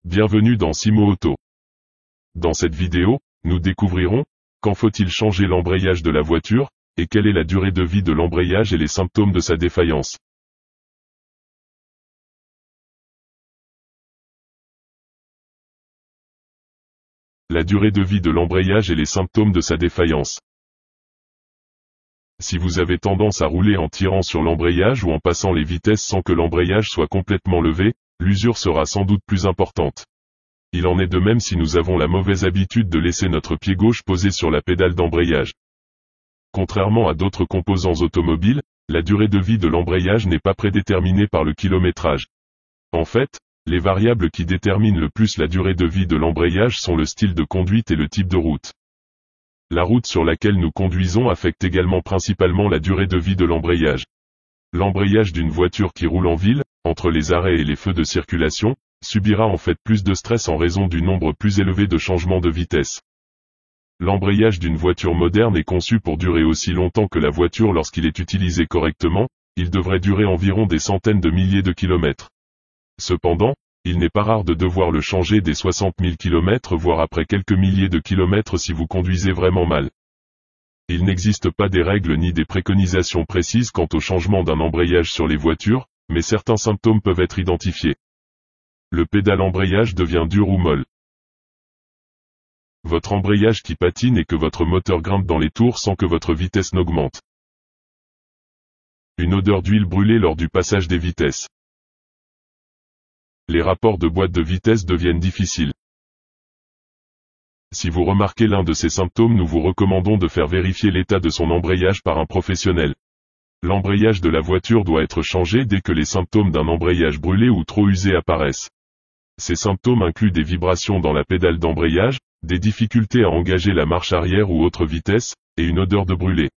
Bienvenue dans Simo Auto. Dans cette vidéo, nous découvrirons quand faut-il changer l'embrayage de la voiture, et quelle est la durée de vie de l'embrayage et les symptômes de sa défaillance. La durée de vie de l'embrayage et les symptômes de sa défaillance. Si vous avez tendance à rouler en tirant sur l'embrayage ou en passant les vitesses sans que l'embrayage soit complètement levé, l'usure sera sans doute plus importante. Il en est de même si nous avons la mauvaise habitude de laisser notre pied gauche posé sur la pédale d'embrayage. Contrairement à d'autres composants automobiles, la durée de vie de l'embrayage n'est pas prédéterminée par le kilométrage. En fait, les variables qui déterminent le plus la durée de vie de l'embrayage sont le style de conduite et le type de route. La route sur laquelle nous conduisons affecte également principalement la durée de vie de l'embrayage. L'embrayage d'une voiture qui roule en ville, entre les arrêts et les feux de circulation, subira en fait plus de stress en raison du nombre plus élevé de changements de vitesse. L'embrayage d'une voiture moderne est conçu pour durer aussi longtemps que la voiture lorsqu'il est utilisé correctement, il devrait durer environ des centaines de milliers de kilomètres. Cependant, il n'est pas rare de devoir le changer dès 60 000 km voire après quelques milliers de kilomètres si vous conduisez vraiment mal. Il n'existe pas des règles ni des préconisations précises quant au changement d'un embrayage sur les voitures, mais certains symptômes peuvent être identifiés. Le pédale embrayage devient dur ou molle. Votre embrayage qui patine et que votre moteur grimpe dans les tours sans que votre vitesse n'augmente. Une odeur d'huile brûlée lors du passage des vitesses. Les rapports de boîte de vitesse deviennent difficiles. Si vous remarquez l'un de ces symptômes, nous vous recommandons de faire vérifier l'état de son embrayage par un professionnel. L'embrayage de la voiture doit être changé dès que les symptômes d'un embrayage brûlé ou trop usé apparaissent. Ces symptômes incluent des vibrations dans la pédale d'embrayage, des difficultés à engager la marche arrière ou autre vitesse, et une odeur de brûlé.